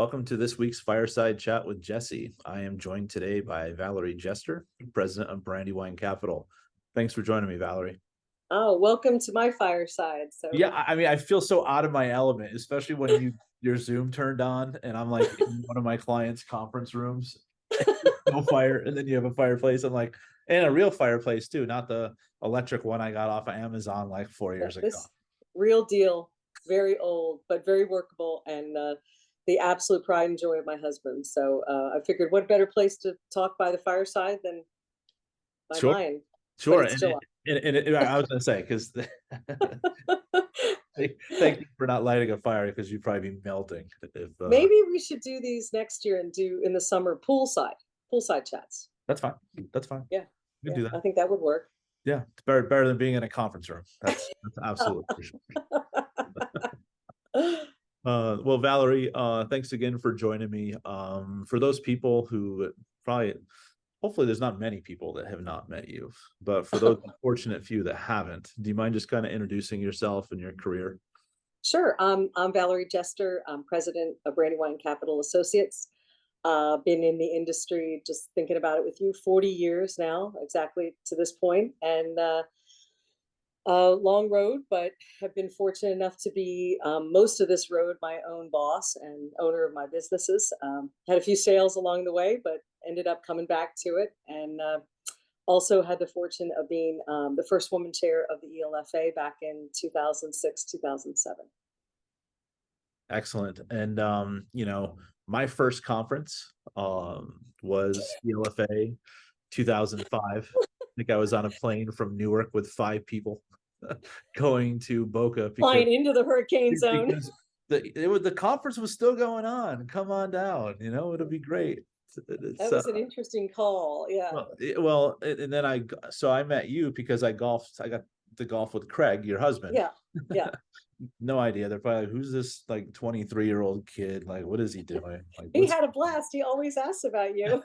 welcome to this week's Fireside Chat with Jesse. I am joined today by Valerie Jester, President of Brandywine Capital. Thanks for joining me, Valerie. Oh, welcome to my fireside. So Yeah, I mean, I feel so out of my element, especially when your Zoom turned on and I'm like in one of my clients' conference rooms, no fire, and then you have a fireplace. I'm like, and a real fireplace too, not the electric one I got off of Amazon like 4 years ago. this real deal, very old, but very workable, and the absolute pride and joy of my husband. So I figured what better place to talk by the fireside than by Sure, mine, but sure. it's still I was going to say, because on. thank you for not lighting a fire because you'd probably be melting. If Maybe we should do these next year and do in the summer poolside chats. That's fine. That's fine. Yeah, You can yeah, do I that. think that would work. Yeah, it's better than being in a conference room. That's absolutely for sure. Well, Valerie, thanks again for joining me. For those people who probably, hopefully, there's not many people that have not met you, but for those fortunate few that haven't, do you mind just kind of introducing yourself and your career? Sure. I'm Valerie Jester. I'm president of Brandywine Capital Associates. Been in the industry, just thinking about it with you, 40 years now, exactly to this point, and long road, but have been fortunate enough to be most of this road my own boss and owner of my businesses. Had a few sales along the way, but ended up coming back to it, and also had the fortune of being the first woman chair of the ELFA back in 2006, 2007. Excellent. And my first conference was ELFA 2005. I think I was on a plane from Newark with 5 people going to Boca Flying into the hurricane zone. because the conference was still going on. Come on down, it'll be great. That was an interesting call. Yeah. And then I met you because I golfed. I got to golf with Craig, your husband. Yeah. Yeah. No idea. They're probably like, who's this like 23-year-old kid? Like, what is he doing? Like, He had a blast. He always asks about you.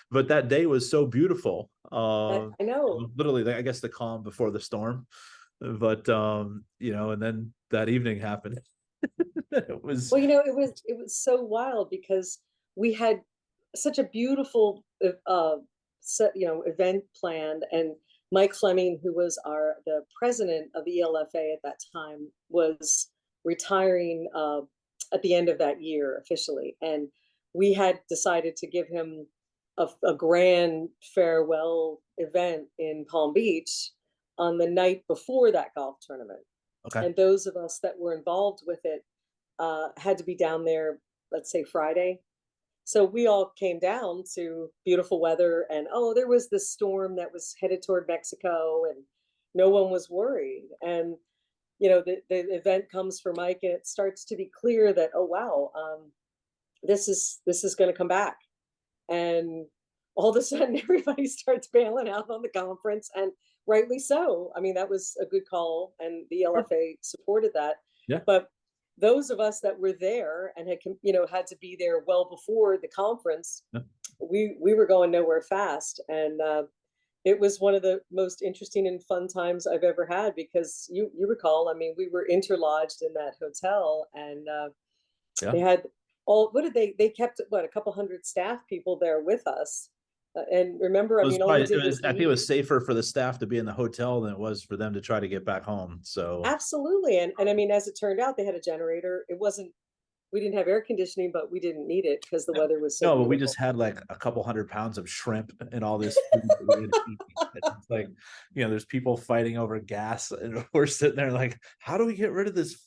But that day was so beautiful. I know. Literally, I guess the calm before the storm. But and then that evening happened. It was Well, it was so wild because we had such a beautiful event planned, and Mike Fleming, who was the president of the ELFA at that time, was retiring at the end of that year officially, and we had decided to give him a grand farewell event in Palm Beach on the night before that golf tournament. okay. And those of us that were involved with it had to be down there, let's say Friday. So we all came down to beautiful weather, and there was this storm that was headed toward Mexico, and no one was worried. And the event comes for Mike, and it starts to be clear that, oh wow, this is going to come back. And all of a sudden, everybody starts bailing out on the conference, and rightly so. I mean, that was a good call, and the LFA supported that. Yeah. But those of us that were there and had to be there well before the conference, yeah. we were going nowhere fast, and it was one of the most interesting and fun times I've ever had, because you recall, I mean, we were interlodged in that hotel, and they had they kept a couple hundred staff people there with us. And remember, I think it was safer for the staff to be in the hotel than it was for them to try to get back home. So absolutely. And I mean, as it turned out, they had a generator. We didn't have air conditioning, but we didn't need it because the weather was so beautiful. But we just had like a couple 100 pounds of shrimp and all this food that we had to eat. It's like, there's people fighting over gas, and we're sitting there like, how do we get rid of this?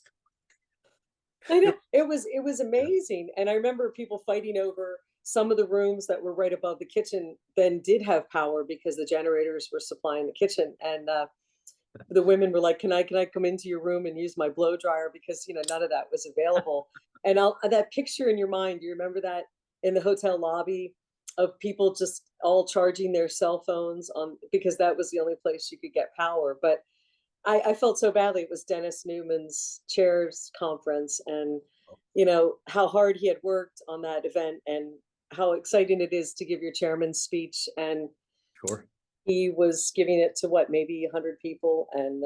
I know, it was amazing. And I remember people fighting over some of the rooms that were right above the kitchen then did have power because the generators were supplying the kitchen. And the women were like, can I come into your room and use my blow dryer? Because, none of that was available. And that picture in your mind, do you remember that in the hotel lobby of people just all charging their cell phones because that was the only place you could get power? But I felt so badly. It was Dennis Newman's chairs conference, and how hard he had worked on that event, and how exciting it is to give your chairman's speech. And sure, he was giving it to maybe 100 people, and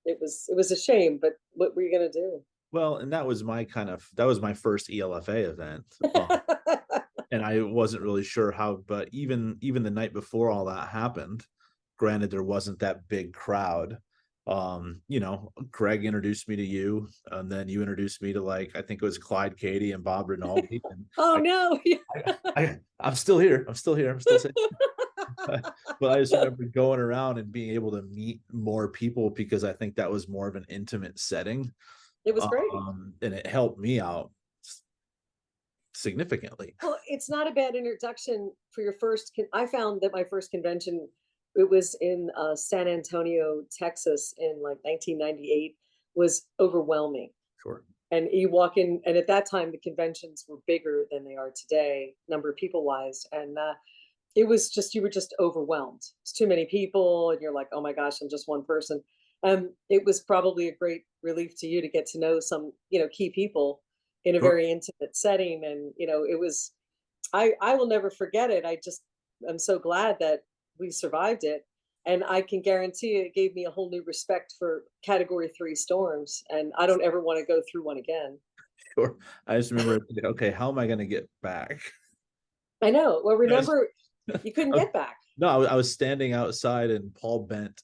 it was a shame. But what were you going to do? Well, and that was my first ELFA event. And I wasn't really sure how, but even the night before all that happened, granted there wasn't that big crowd. Greg introduced me to you, and then you introduced me to, like, I think it was Clyde Cady and Bob Rinaldi. And Oh no. I'm still here. I'm still here. I'm still saying. But I just remember going around and being able to meet more people because I think that was more of an intimate setting. It was great. And it helped me out significantly. Well, it's not a bad introduction for your first. I found that my first convention, it was in San Antonio, Texas, in like 1998, was overwhelming. Sure. And you walk in, and at that time, the conventions were bigger than they are today, number of people wise, and it was just, you were just overwhelmed. It's too many people, and you're like, oh my gosh, I'm just one person. It was probably a great relief to you to get to know some, key people in a Sure. very intimate setting. And, it was, I will never forget it. I'm so glad that we survived it. And I can guarantee it gave me a whole new respect for category 3 storms. And I don't ever want to go through one again. Sure. I just remember, okay, how am I going to get back? I know. Well, Yes. remember, you couldn't get back. No, I was standing outside, and Paul Bent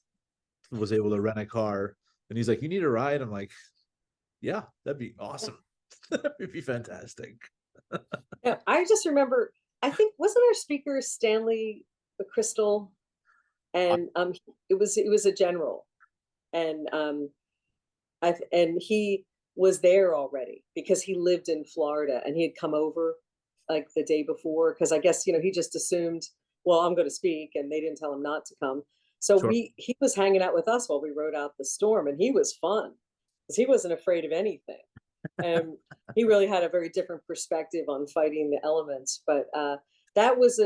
was able to rent a car, and he's like, "You need a ride?" I'm like, "Yeah, that'd be awesome. That'd be fantastic." Yeah, I just remember, I think, wasn't our speaker Stanley the Crystal? And it was a general. And and he was there already because he lived in Florida, and he had come over like the day before, because I guess, he just assumed, well, I'm going to speak, and they didn't tell him not to come. So Sure. he was hanging out with us while we rode out the storm, and he was fun because he wasn't afraid of anything. And he really had a very different perspective on fighting the elements. But that was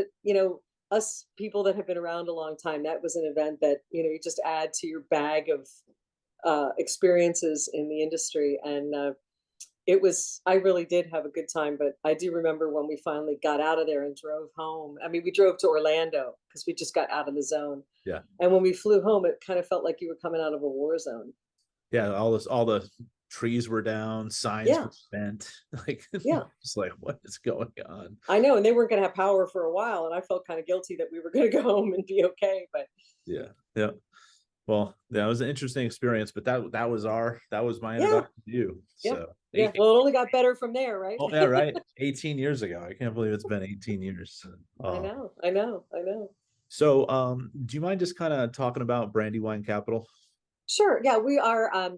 us people that have been around a long time, that was an event that, you just add to your bag of experiences in the industry. And I really did have a good time. But I do remember when we finally got out of there and drove home. I mean, we drove to Orlando because we just got out of the zone. Yeah. And when we flew home, it kind of felt like you were coming out of a war zone. Yeah. All the trees were down, signs Yeah. were bent. Like, Yeah. it's like, what is going on? I know, and they weren't going to have power for a while, and I felt kind of guilty that we were going to go home and be okay. But Yeah. Yeah. Well, that was an interesting experience, but that was my yeah, introduction to you. yeah, So yeah. Well, it only got better from there, right? oh yeah, right. 18 years ago. I can't believe it's been 18 years. I know, I know, I know. So do you mind just kind of talking about Brandywine Capital? Sure. Yeah, we are a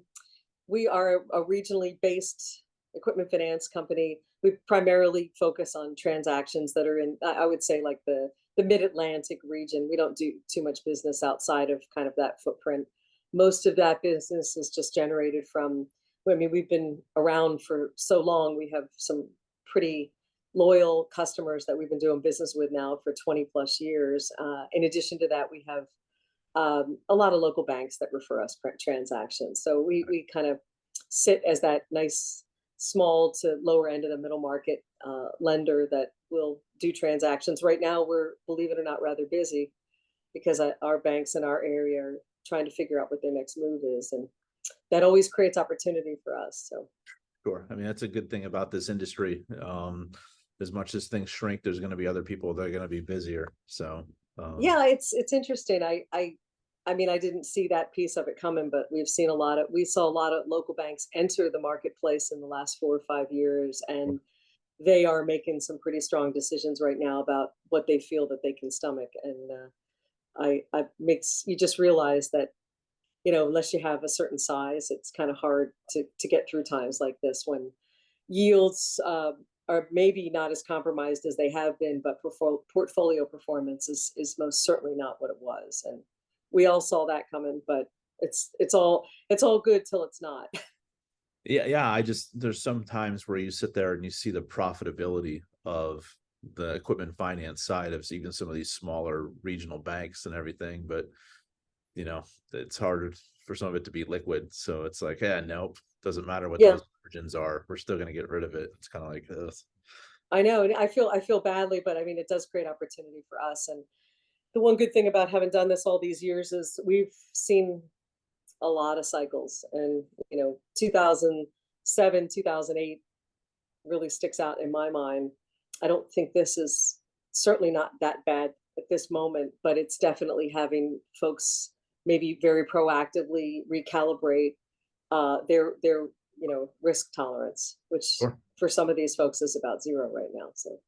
regionally based equipment finance company. We primarily focus on transactions that are in, I would say, like the Mid-Atlantic region. We don't do too much business outside of kind of that footprint. Most of that business is just generated from, I mean, we've been around for so long. We have some pretty loyal customers that we've been doing business with now for 20 plus years. In addition to that, we have a lot of local banks that refer us transactions. So we kind of sit as that nice small to lower end of the middle market lender that will do transactions. Right now, we're, believe it or not, rather busy because our banks in our area are trying to figure out what their next move is, and that always creates opportunity for us. So Sure. I mean, that's a good thing about this industry. As much as things shrink, there's going to be other people that are going to be busier. So yeah, it's interesting. I mean, I didn't see that piece of it coming, but we saw a lot of local banks enter the marketplace in the last 4 or 5 years, and they are making some pretty strong decisions right now about what they feel that they can stomach. And I makes you just realize that, unless you have a certain size, it's kind of hard to get through times like this when yields are maybe not as compromised as they have been, but portfolio performance is most certainly not what it was. And we all saw that coming, but it's all good till it's not. yeah, there's some times where you sit there and you see the profitability of the equipment finance side of even some of these smaller regional banks and everything, but it's harder for some of it to be liquid. So it's like, yeah, nope, doesn't matter what Yeah, those margins are, we're still going to get rid of it. It's kind of like this. I know, and I feel badly, but I mean, it does create opportunity for us. And the one good thing about having done this all these years is we've seen a lot of cycles. And 2000 2008 really sticks out in my mind. I don't think this is certainly not that bad at this moment, but it's definitely having folks maybe very proactively recalibrate their risk tolerance, which Sure. for some of these folks is about zero right now. So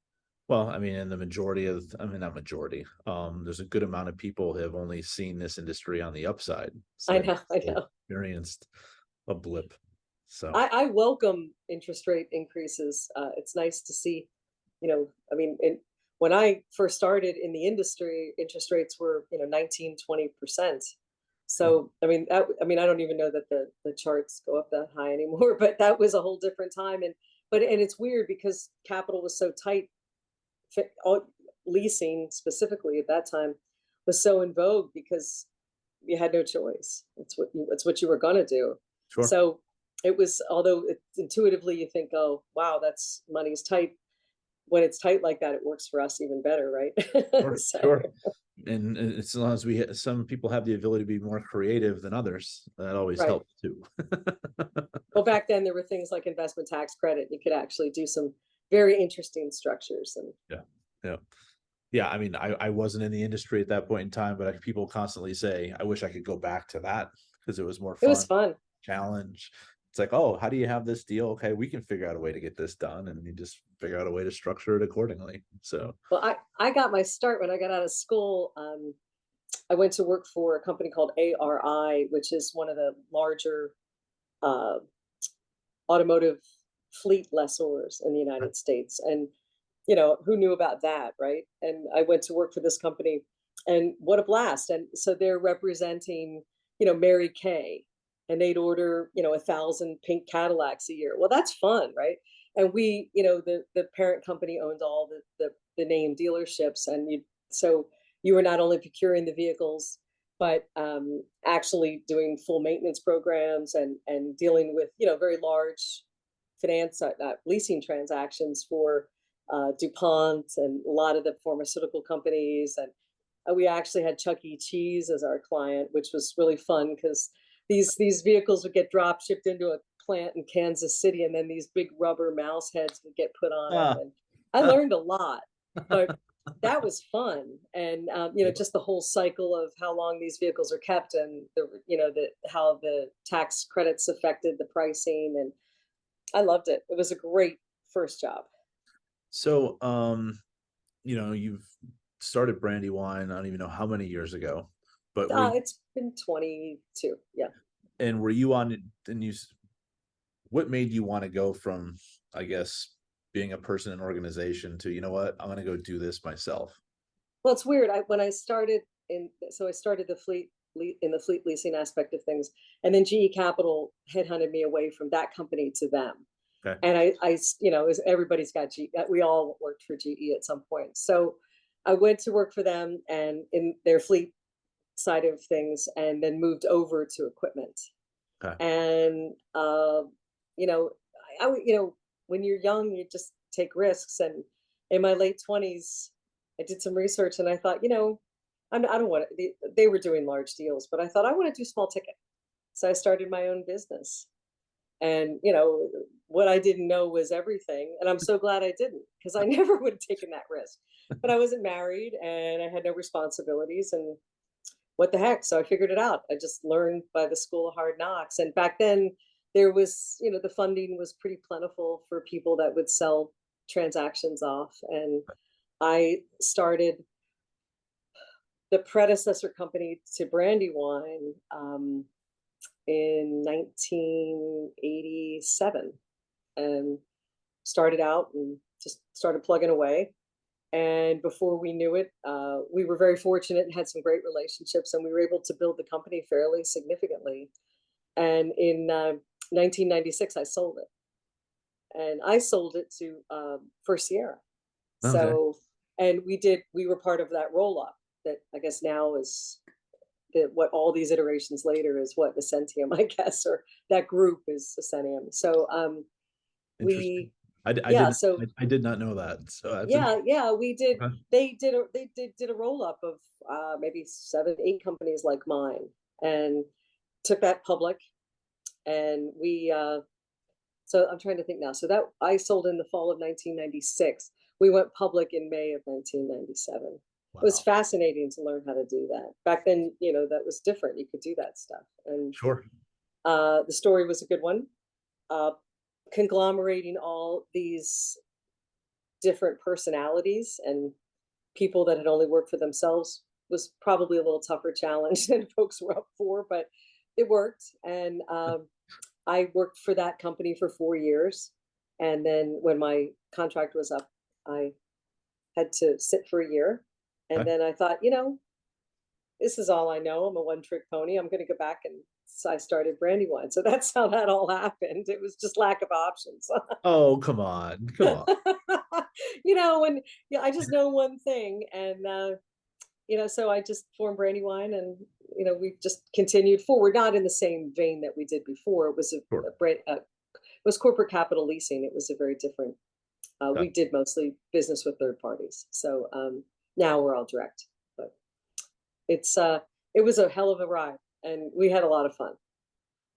Well, I mean, and the majority of, I mean, not majority, there's a good amount of people who have only seen this industry on the upside. So I they know, I never know. experienced a blip. So, I welcome interest rate increases. It's nice to see, I mean, when I first started in the industry, interest rates were, 19, 20%. mm, So, I mean, I don't even know that the charts go up that high anymore, but that was a whole different time. And it's weird because capital was so tight, leasing specifically at that time was so in vogue because you had no choice. It's what you were gonna do. sure, So it was, although intuitively you think, oh wow, that's money's tight. When it's tight like that, it works for us even better, right? sure, So, sure. And as long as some people have the ability to be more creative than others, that always right. helps too. Well, back then there were things like investment tax credit. You could actually do some very interesting structures, and Yeah, yeah, yeah. I mean, I wasn't in the industry at that point in time, but people constantly say, I wish I could go back to that because it was more it was fun, fun. challenge. It's like, oh, how do you have this deal? Okay, we can figure out a way to get this done, and you just figure out a way to structure it accordingly. So, Well, I got my start when I got out of school. I went to work for a company called ARI, which is one of the larger uh, automotive fleet lessors in the United States. And, who knew about that, right? And I went to work for this company, and what a blast. And so they're representing, Mary Kay, and they'd order, 1,000 pink Cadillacs a year. Well, that's fun, right? And we, the parent company owned all the name dealerships. And so you were not only procuring the vehicles, but actually doing full maintenance programs and dealing with, very large finance leasing transactions for DuPont and a lot of the pharmaceutical companies. And we actually had Chuck E. Cheese as our client, which was really fun because these vehicles would get drop shipped into a plant in Kansas City, and then these big rubber mouse heads would get put on them. ah, And I learned a lot, but that was fun. And just the whole cycle of how long these vehicles are kept, and how the tax credits affected the pricing. And I loved it. It was a great first job. so you've started Brandywine. I don't even know how many years ago, but It's been 22. Yeah. and were you on? And what made you want to go from, I guess, being a person in organization to, you know what, I'm going to go do this myself? Well, it's weird. I started I started in the fleet leasing aspect of things, and then GE Capital headhunted me away from that company to them. Okay. And everybody's got GE. We all worked for GE at some point. So I went to work for them and in their fleet side of things, and then moved over to equipment. Okay. And when you're young, you just take risks. And in my late 20s, I did some research, and I thought, I don't want to. They were doing large deals, but I thought I want to do small ticket. So I started my own business. And what I didn't know was everything, and I'm so glad I didn't, because I never would have taken that risk. But I wasn't married, and I had no responsibilities, and what the heck? So I figured it out. I just learned by the school of hard knocks. And back then, there was, the funding was pretty plentiful for people that would sell transactions off. And I started the predecessor company to Brandywine in 1987, and started out and just started plugging away. And before we knew it, we were very fortunate and had some great relationships, and we were able to build the company fairly significantly. And in 1996, I sold it, and I sold it to First Sierra. Okay. So, and we were part of that roll up that I guess now is what all these iterations later is what Ascentium, I guess, or that group is Ascentium. So Interesting. we did yeah, so I did not know that. So that's yeah, we did. okay. They did a roll up of maybe 7, 8 companies like mine, and took that public. And we So I'm trying to think now. So that I sold in the fall of 1996. We went public in May of 1997. It was Wow. fascinating to learn how to do that. Back then, that was different. You could do that stuff. And Sure. the story was a good one. Uh, conglomerating all these different personalities and people that had only worked for themselves was probably a little tougher challenge than folks were up for, but it worked. And I worked for that company for 4 years. And then when my contract was up, I had to sit for a year. And Okay. then I thought, this is all I know. I'm a one-trick pony. I'm going to go back, and so I started Brandywine. So that's how that all happened. It was just lack of options. Oh, come on. Come on. When I just know one thing, and so I just formed Brandywine, and we just continued forward, not in the same vein that we did before. It was Sure. it was corporate capital leasing. It was a very different. Okay. We did mostly business with third parties. So now we're all direct, but it was a hell of a ride, and we had a lot of fun.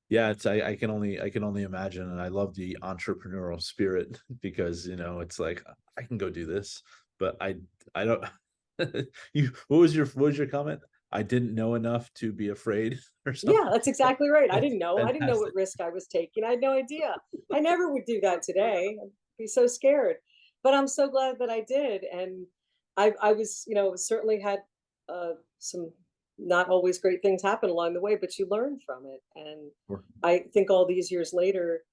Yeah, I can only imagine, and I love the entrepreneurial spirit because it's like I can go do this, but I don't. You what was your comment? I didn't know enough to be afraid or Yeah, something. that's exactly right. I That's didn't know. I didn't know fantastic. what risk I was taking. I had no idea. I never would do that today. I'd be so scared. But I'm so glad that I did. And I was, certainly had some not always great things happen along the way, but you learn from it. And Sure. I think all these years later,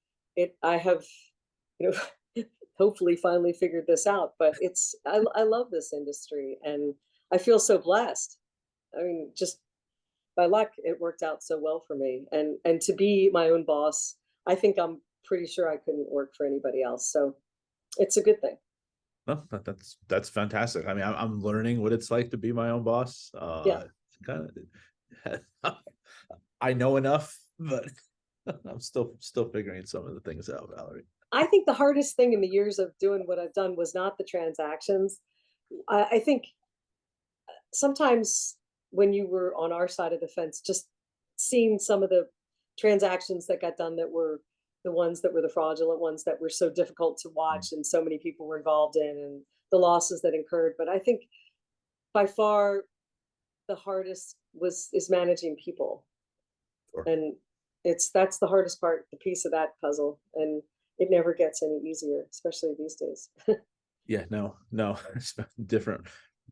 I have, you know, hopefully finally figured this out. But I love this industry, and I feel so blessed. I mean, just by luck, it worked out so well for me. And to be my own boss, I think I'm pretty sure I couldn't work for anybody else. So it's a good thing. No, that's fantastic. I mean, I'm learning what it's like to be my own boss. Yeah. Kind of, I know enough, but I'm still figuring some of the things out, Valerie. I think the hardest thing in the years of doing what I've done was not the transactions. I think sometimes when you were on our side of the fence, just seeing some of the transactions that got done that were the ones that were the fraudulent ones that were so difficult to Mm. watch and so many people were involved in, and the losses that incurred. But I think by far the hardest is managing people. Sure. And that's the hardest part, the piece of that puzzle. And it never gets any easier, especially these days. Yeah, no, it's different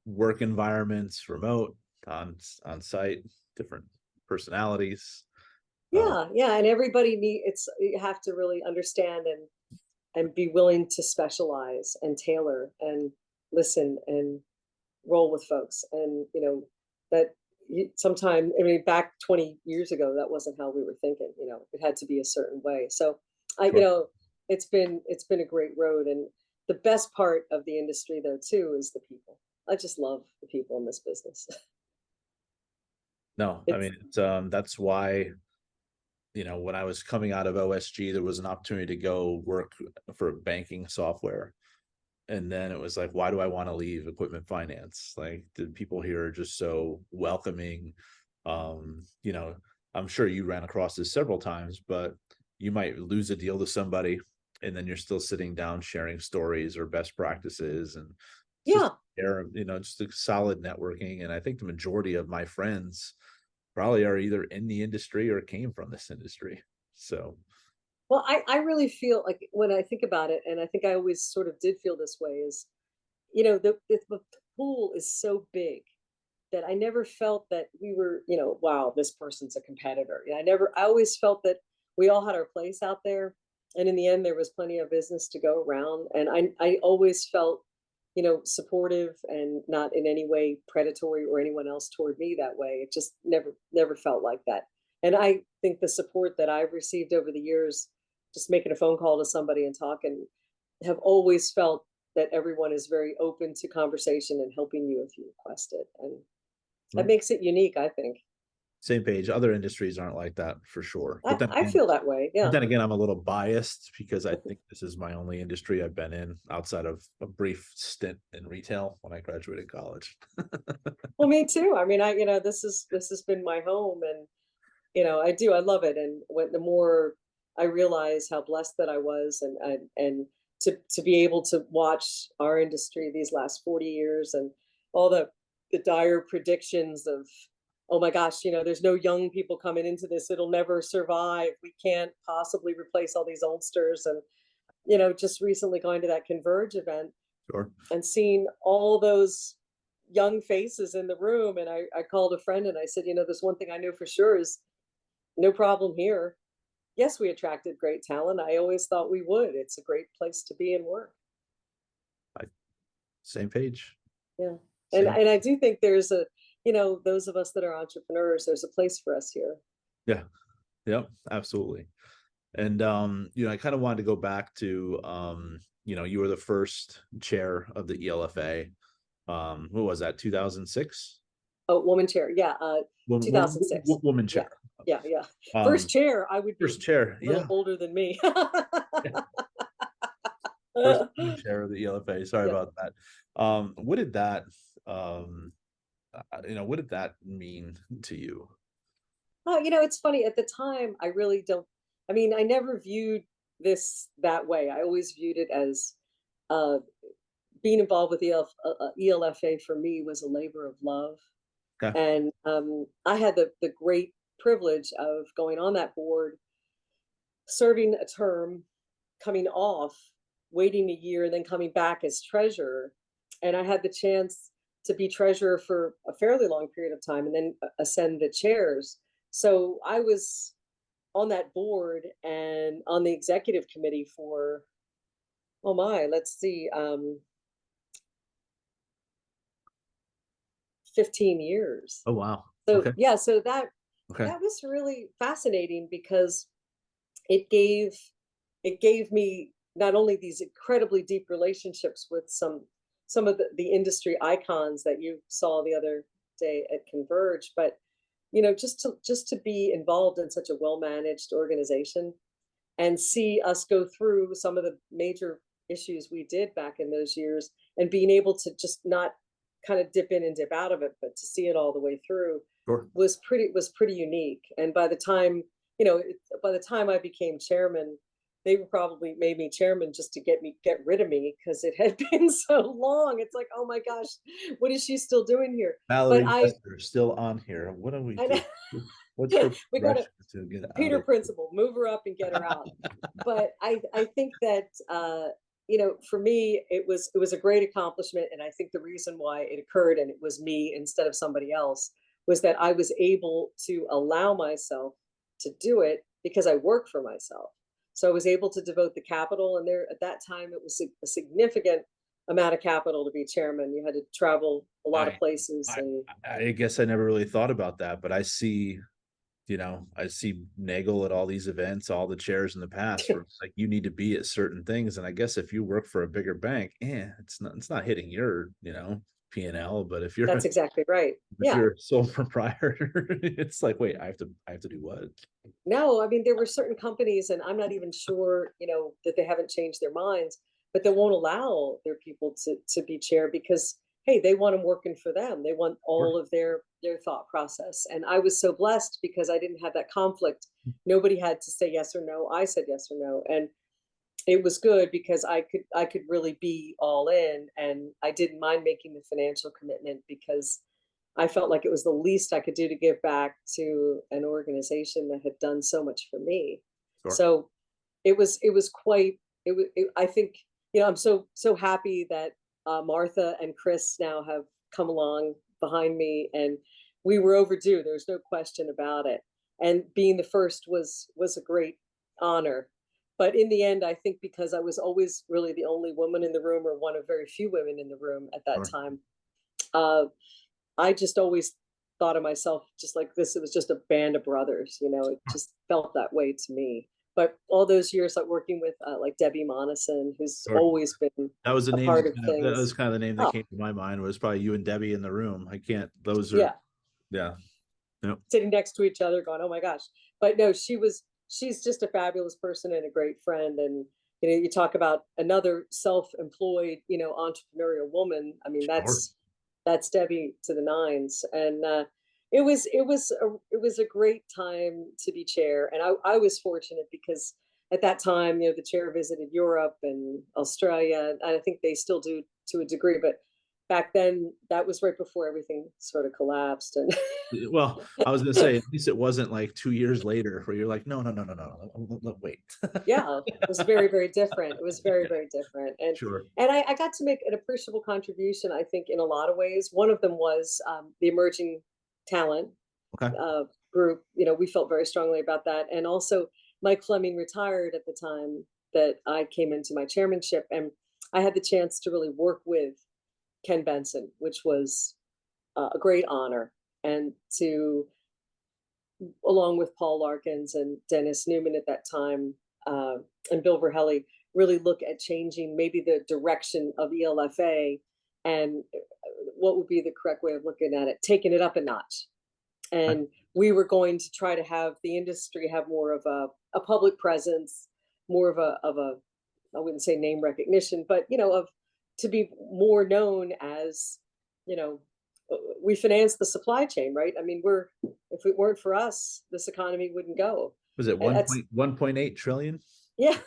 work environments, remote, on site, different personalities. Uh, Yeah, yeah. And everybody you have to really understand and be willing to specialize and tailor and listen and roll with folks. And that sometime, I mean, back 20 years ago, that wasn't how we were thinking. It had to be a certain way. So I you sure. know it's been a great road. And the best part of the industry, though, too, is the people. I just love the people in this business. No, I It's mean, that's why, when I was coming out of OSG, there was an opportunity to go work for banking software. And then it was like, why do I want to leave equipment finance? Like, the people here are just so welcoming. Um, you know, I'm sure you ran across this several times, but you might lose a deal to somebody, and then you're still sitting down sharing stories or best practices, and it's just Yeah. just a solid networking. And I think the majority of my friends probably are either in the industry or came from this industry. So, Well, I really feel like when I think about it, and I think I always sort of did feel this way, is the pool is so big that I never felt that we were, wow, this person's a competitor. I always felt that we all had our place out there. And in the end, there was plenty of business to go around. And I always felt, supportive and not in any way predatory or anyone else toward me that way. It just never felt like that. And I think the support that I've received over the years, just making a phone call to somebody and talking, have always felt that everyone is very open to conversation and helping you if you request it. And that no, makes it unique, I think. same page. Other industries aren't like that for sure. But then I again, feel that way. but Yeah. then again, I'm a little biased because I think this is my only industry I've been in outside of a brief stint in retail when I graduated college. Well, me too. I mean, this has been my home, and I love it. And when the more I realize how blessed that I was, and to be able to watch our industry these last 40 years and all the dire predictions of, oh my gosh, there's no young people coming into this. It'll never survive. We can't possibly replace all these oldsters. And, just recently going to that Converge event Sure. and seeing all those young faces in the room. And I called a friend and I said, there's one thing I know for sure is no problem here. Yes, we attracted great talent. I always thought we would. It's a great place to be and work. Same page. Yeah. Same. And I do think there's those of us that are entrepreneurs, there's a place for us here. Yeah. Yep. Absolutely. And, I kind of wanted to go back to, you were the first chair of the ELFA. What was that? 2006? Oh, woman chair. Yeah. 2006. Woman chair. Yeah. First chair. I would be first chair. a little Yeah. older than me. First chair of the ELFA. Sorry Yeah. about that. What did that, what did that mean to you? It's funny. At the time, I really don't. I mean, I never viewed this that way. I always viewed it as uh, being involved with ELFA for me was a labor of love. Okay. And I had the great privilege of going on that board, serving a term, coming off, waiting a year, and then coming back as treasurer. And I had the chance to be treasurer for a fairly long period of time and then ascend the chairs. So I was on that board and on the executive committee for, oh my, let's see, 15 years. Oh, wow. So Okay. yeah, so that Okay. that was really fascinating because it gave me not only these incredibly deep relationships with some of the industry icons that you saw the other day at Converge, but just to be involved in such a well-managed organization and see us go through some of the major issues we did back in those years and being able to just not kind of dip in and dip out of it, but to see it all the way through Sure. was pretty unique. And by the time, by the time I became chairman, they probably made me chairman just to get rid of me because it had been so long. It's like, oh my gosh, what is she still doing here? Valerie But Jester still on here. What do we I do? know. What's her We got to to get out Peter of principle, move her up and get her out. But I think that for me it was a great accomplishment, and I think the reason why it occurred and it was me instead of somebody else was that I was able to allow myself to do it because I work for myself. So I was able to devote the capital, and there at that time it was a significant amount of capital to be chairman. You had to travel a lot of places, and I guess I never really thought about that, but I see Nagel at all these events, all the chairs in the past where it's like you need to be at certain things. And I guess if you work for a bigger bank, it's not hitting your, P&L. But if that's exactly right. if you're a sole proprietor, it's like, wait, I have to do what? No, I mean, there were certain companies, and I'm not even sure, that they haven't changed their minds, but they won't allow their people to be chair because, hey, they want them working for them. They want all of their thought process. And I was so blessed because I didn't have that conflict. Nobody had to say yes or no. I said yes or no. And it was good because I could really be all in, and I didn't mind making the financial commitment because I felt like it was the least I could do to give back to an organization that had done so much for me. Sure. So it was quite I think I'm so happy that Martha and Chris now have come along behind me, and we were overdue. There's no question about it. And being the first was a great honor. But in the end, I think because I was always really the only woman in the room, or one of very few women in the room at that time, I just always thought of myself just like this. It was just a band of brothers, it just felt that way to me. But all those years like working with like Debbie Monison, who's always been that was the name part of that things. was kind of the name that came to my mind. Was probably you and Debbie in the room. I can't. Those are yeah. Yep. Sitting next to each other, going, "Oh my gosh!" But no, she's just a fabulous person and a great friend. And you talk about another self-employed, entrepreneurial woman. I mean, that's Debbie to the nines. And it was a great time to be chair. And I was fortunate because at that time, the chair visited Europe and Australia, and I think they still do to a degree, but back then that was right before everything sort of collapsed. And Well, I was gonna say, at least it wasn't like 2 years later where you're like, no, no, no, no, no, wait. yeah, it was very, very different. It was very, Yeah, very different. And sure. I got to make an appreciable contribution, I think, in a lot of ways. One of them was the emerging talent Okay. uh, group. We felt very strongly about that. And also, Mike Fleming retired at the time that I came into my chairmanship, and I had the chance to really work with Ken Benson, which was a great honor, and to, along with Paul Larkins and Dennis Newman at that time, and Bill Verhelli, really look at changing maybe the direction of ELFA, and what would be the correct way of looking at it, taking it up a notch. And we were going to try to have the industry have more of a public presence, more of a I wouldn't say name recognition, but of to be more known as, you know, we finance the supply chain, right? I mean, if it weren't for us, this economy wouldn't go. Was it And one that's point 1.8 trillion? yeah,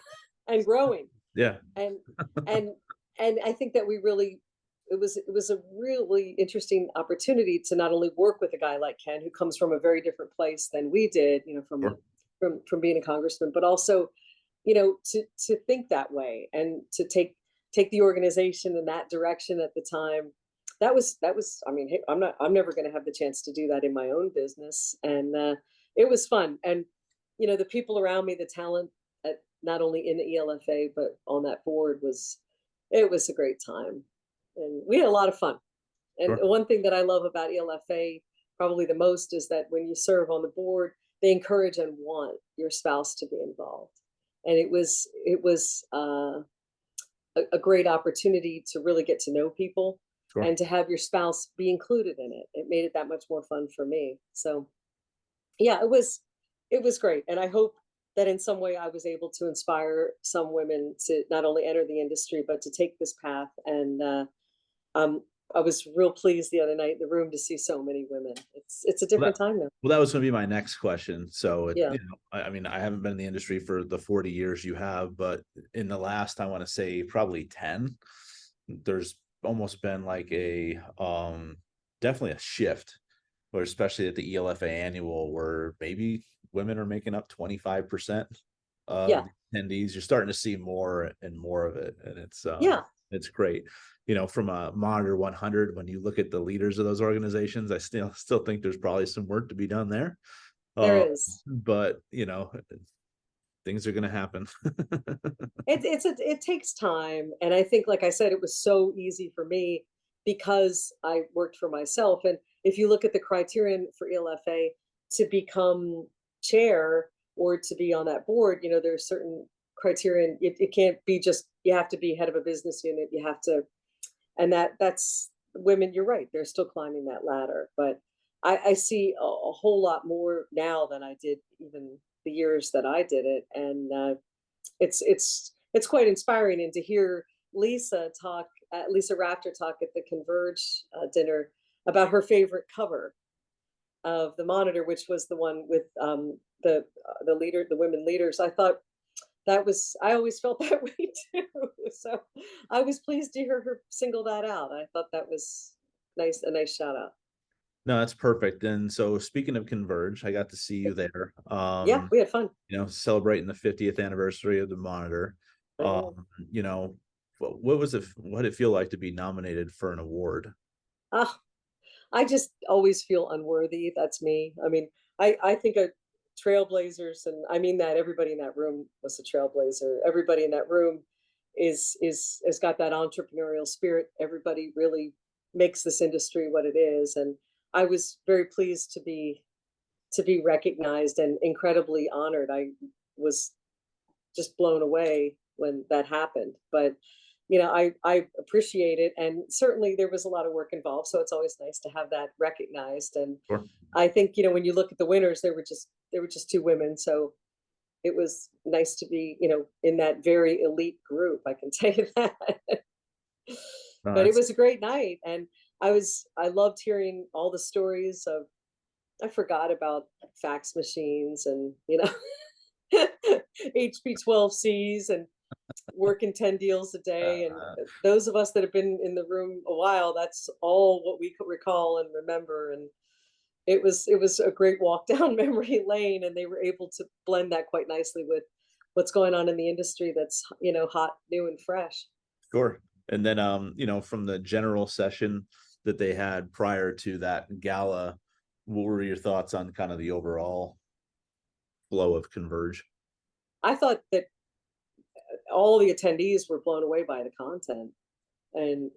and growing. Yeah. And and and I think that we really it was a really interesting opportunity to not only work with a guy like Ken, who comes from a very different place than we did, Sure. from being a congressman, but also, to think that way and to take the organization in that direction at the time. That was I mean, hey, I'm never going to have the chance to do that in my own business. And it was fun. And the people around me, the talent at, not only in the ELFA but on that board, it was a great time, and we had a lot of fun. And Sure. one thing that I love about ELFA probably the most is that when you serve on the board, they encourage and want your spouse to be involved. And it was a great opportunity to really get to know people, Sure. and to have your spouse be included in it. It made it that much more fun for me. So yeah, it was great. And I hope that in some way I was able to inspire some women to not only enter the industry, but to take this path. And um, I was real pleased the other night in the room to see so many women. It's a Well, different time now. that was going to be my next question. So, Yeah. I mean, I haven't been in the industry for the 40 years you have, but in the last, I want to say probably 10, there's almost been like definitely a shift, or especially at the ELFA annual, where maybe women are making up 25% of Yeah. the attendees. You're starting to see more and more of it, and Yeah. it's great. From a Monitor 100, when you look at the leaders of those organizations, I still think there's probably some work to be done there. There is. But things are going to happen. It takes time. And I think, like I said, it was so easy for me because I worked for myself. And if you look at the criterion for ELFA to become chair or to be on that board, there's certain criterion. It can't be just, you have to be head of a business unit. You have to, and that's women. You're right. They're still climbing that ladder. But I see a whole lot more now than I did even the years that I did it. And it's quite inspiring. And to hear Lisa Raptor talk at the Converge dinner about her favorite cover of the Monitor, which was the one with the women leaders. I thought I always felt that way too. So I was pleased to hear her single that out. I thought that was a nice shout out. No, that's perfect. And so, speaking of Converge, I got to see you there. Yeah, we had fun. Celebrating the 50th anniversary of the Monitor. I know. You know, what did it feel like to be nominated for an award? Ah, I just always feel unworthy. That's me. I mean, I think of trailblazers, and I mean that everybody in that room was a trailblazer. Everybody in that room is has got that entrepreneurial spirit. Everybody really makes this industry what it is. And I was very pleased to be recognized and incredibly honored. I was just blown away when that happened. But I appreciate it, and certainly there was a lot of work involved. So it's always nice to have that recognized. And Sure. I think when you look at the winners, there were just two women. So it was nice to be in that very elite group. I can tell you that. No, But it that's was a great night, and I loved hearing all the stories of. I forgot about fax machines and HP-12Cs and working 10 deals a day. And those of us that have been in the room a while, that's all what we could recall and remember. And it was a great walk down memory lane, and they were able to blend that quite nicely with what's going on in the industry that's, hot, new, and fresh. Sure. And then, from the general session that they had prior to that gala, what were your thoughts on kind of the overall flow of Converge? I thought that all the attendees were blown away by the content. And,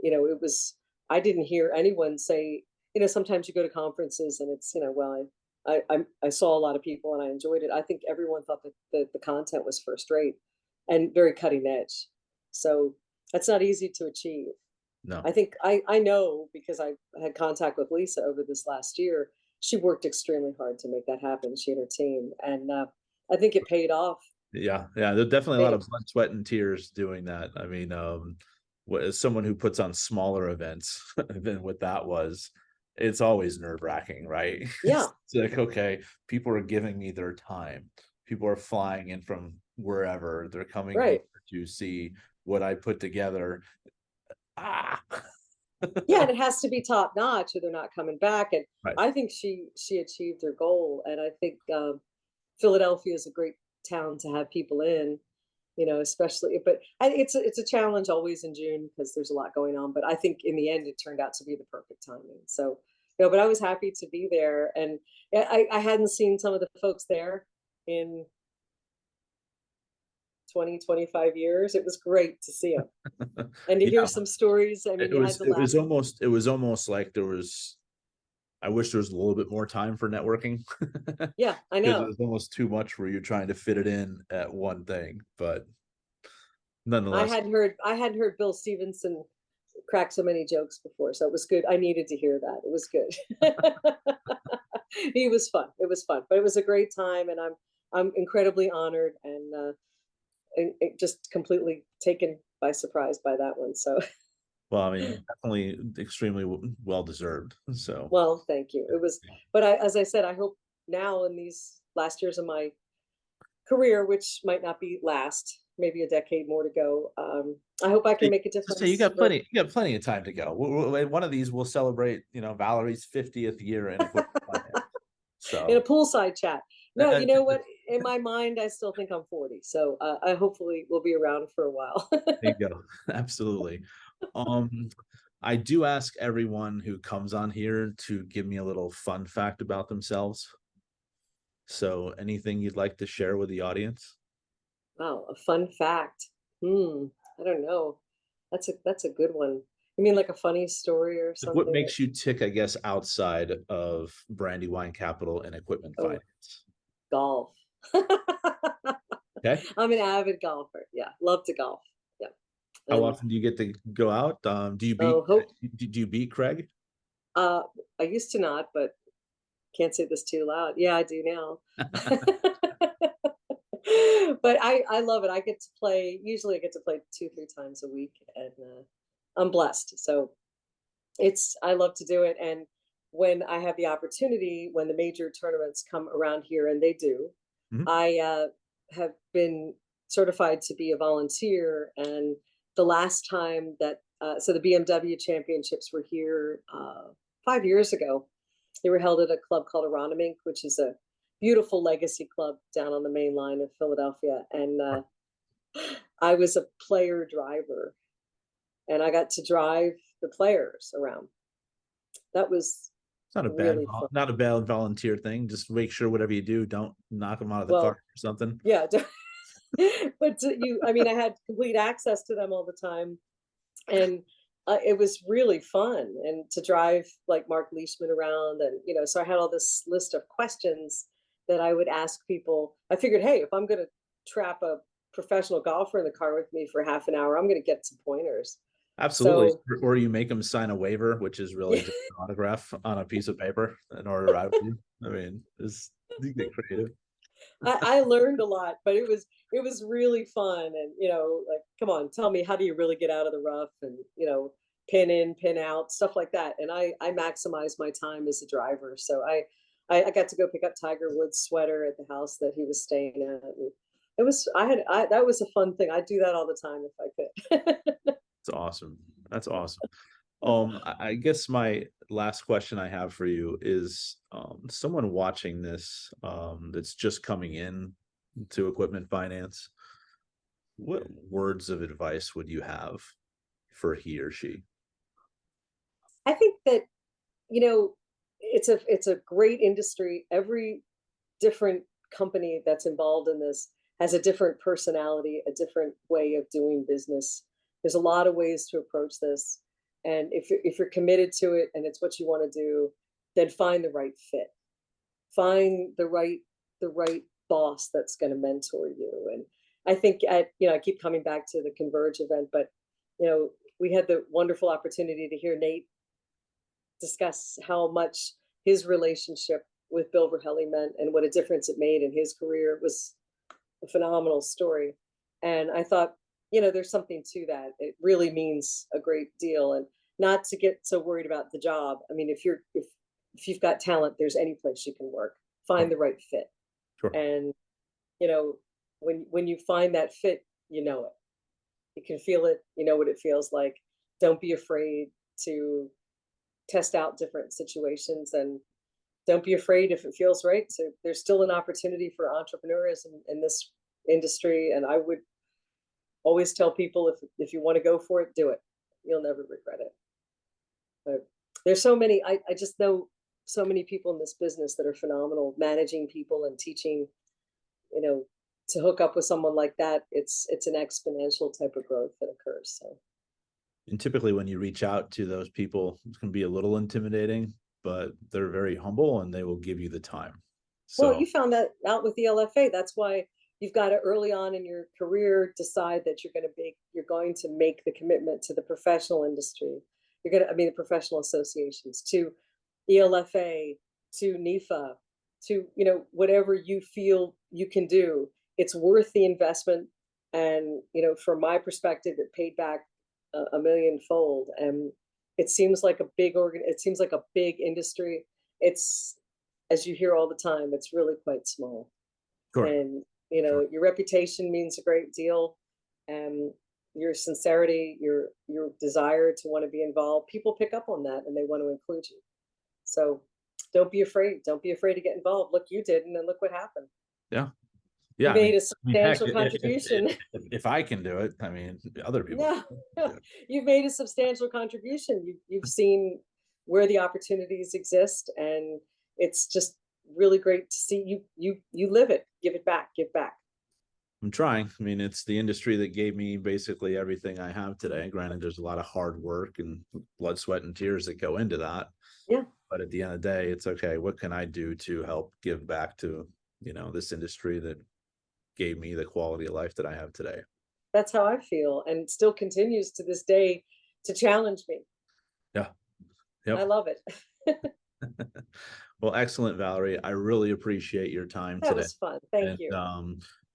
I didn't hear anyone say, sometimes you go to conferences and it's, well, I saw a lot of people and I enjoyed it. I think everyone thought that the content was first rate and very cutting edge. So that's not easy to achieve. No. I think I know, because I had contact with Lisa over this last year. She worked extremely hard to make that happen, she and her team. And I think it paid off. Yeah. There's definitely a lot of blood, sweat, and tears doing that. I mean, as someone who puts on smaller events than what that was, it's always nerve-wracking, right? Yeah. It's like, okay, people are giving me their time. People are flying in from wherever. They're coming Right. here to see what I put together. Yeah, and it has to be top notch or they're not coming back. And Right. I think she achieved her goal. And I think Philadelphia is a great town to have people in, especially, but it's a challenge always in June because there's a lot going on. But I think in the end, it turned out to be the perfect timing. So, but I was happy to be there. And I hadn't seen some of the folks there in 20, 25 years. It was great to see them and to Yeah. hear some stories. I mean, it was almost like I wish there was a little bit more time for networking. Yeah, I Because know. it was almost too much where you're trying to fit it in at one thing, but I nonetheless. hadn't heard Bill Stevenson crack so many jokes before, so it was good. I needed to hear that. It was good. He was fun. It was fun, but it was a great time, and I'm incredibly honored and just completely taken by surprise by that one. So, Well, I mean, definitely extremely well deserved. So, well, thank you. It was, but as I said, I hope now in these last years of my career, which might not be last, maybe a decade more to go. I hope I can make a difference. So you got plenty of time to go. One of these we'll celebrate, Valerie's 50th year in equipment finance. So in a poolside chat. No, you know what? In my mind, I still think I'm 40. So I hopefully will be around for a while. There you go. Absolutely. I do ask everyone who comes on here to give me a little fun fact about themselves. So anything you'd like to share with the audience? Wow, a fun fact. I don't know. That's a good one. You mean like a funny story or something? What makes you tick, I guess, outside of Brandywine Capital and equipment finance? Golf. Okay. I'm an avid golfer. Yeah, love to golf. Yeah. How often do you get to go out? Do you beat Craig? I used to not, but can't say this too loud. Yeah, I do now. But I love it. Usually I get to play 2-3 times a week, and I'm blessed. So I love to do it. And when I have the opportunity, when the major tournaments come around here, and they do, I have been certified to be a volunteer. And the last time that, so the BMW championships were here 5 years ago. They were held at a club called Aronimink, which is a beautiful legacy club down on the main line of Philadelphia. And I was a player driver, and I got to drive the players around. That was not a bad volunteer thing. Just make sure whatever you do, don't knock them out of the car or something. Yeah. But I had complete access to them all the time. And it was really fun, and to drive like Mark Leishman around, and so I had all this list of questions that I would ask people. I figured, hey, if I'm going to trap a professional golfer in the car with me for half an hour, I'm going to get some pointers. Absolutely. Or you make them sign a waiver, which is really just an autograph on a piece of paper in order to ride with you. I mean, you get creative. I learned a lot, but it was really fun. And like, come on, tell me, how do you really get out of the rough, and pin in, pin out, stuff like that. And I maximize my time as a driver, so I got to go pick up Tiger Woods' sweater at the house that he was staying at. And it was, that was a fun thing. I'd do that all the time if I could. That's awesome. That's awesome. I guess my last question I have for you is, someone watching this, that's just coming in to equipment finance, what words of advice would you have for he or she? I think that, you know, it's a great industry. Every different company that's involved in this has a different personality, a different way of doing business. There's a lot of ways to approach this. And if you're committed to it and it's what you want to do, then find the right fit. Find the right boss that's going to mentor you. And I think I keep coming back to the Converge event, but we had the wonderful opportunity to hear Nate discuss how much his relationship with Bill Verhelli meant and what a difference it made in his career. It was a phenomenal story. And I thought, there's something to that. It really means a great deal. And not to get so worried about the job. I mean, if you've got talent, there's any place you can work. Find the right fit. Sure. And when you find that fit, you know it. You can feel it, you know what it feels like. Don't be afraid to test out different situations, and don't be afraid if it feels right. So there's still an opportunity for entrepreneurs in this industry. And I would always tell people, if you want to go for it, do it. You'll never regret it. But there's so many, I just know so many people in this business that are phenomenal, managing people and teaching, to hook up with someone like that. It's an exponential type of growth that occurs. So. And typically when you reach out to those people, it can be a little intimidating, but they're very humble and they will give you the time. So, well, you found that out with the LFA. That's why you've got to early on in your career decide that you're going to make the commitment to the professional industry. The professional associations, to ELFA, to NEFA, to whatever you feel you can do. It's worth the investment. And from my perspective, it paid back a millionfold. And it seems like a big industry. It's, as you hear all the time, it's really quite small. Sure. And sure. Your reputation means a great deal, and your sincerity, your desire to want to be involved, people pick up on that and they want to include you. So don't be afraid. Don't be afraid to get involved. Look, you did, and then look what happened. Yeah. Yeah. You made a substantial contribution. If I can do it, other people. Yeah. You've made a substantial contribution. You've seen where the opportunities exist, and it's just really great to see you live it. Give it back. Give back. I'm trying. It's the industry that gave me basically everything I have today. Granted, there's a lot of hard work and blood, sweat, and tears that go into that. Yeah. But at the end of the day, it's okay. What can I do to help give back to, this industry that gave me the quality of life that I have today? That's how I feel, and still continues to this day to challenge me. Yeah. Yep. I love it. Well, excellent, Valerie. I really appreciate your time today. That was fun. Thank you.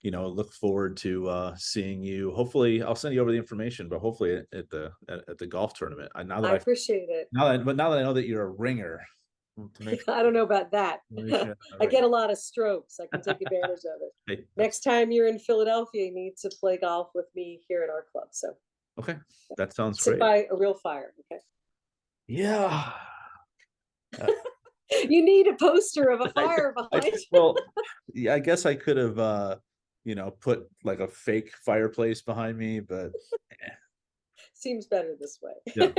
Look forward to seeing you. Hopefully, I'll send you over the information, but hopefully at the golf tournament. I appreciate it. Now that I know that you're a ringer, I don't know about that. I get a lot of strokes. I can take advantage of it. Hey, next time you're in Philadelphia, you need to play golf with me here at our club. So okay, that sounds great. Sit by a real fire. Okay. Yeah. You need a poster of a fire behind you. Well, yeah, I guess I could have put like a fake fireplace behind me, but seems better this way. Yeah.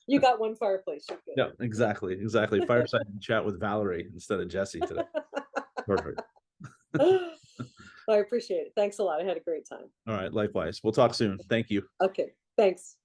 You got one fireplace. You're good. Yeah, exactly. Fireside and chat with Valerie instead of Jesse today. Perfect. I appreciate it. Thanks a lot. I had a great time. All right, likewise. We'll talk soon. Thank you. Okay, thanks.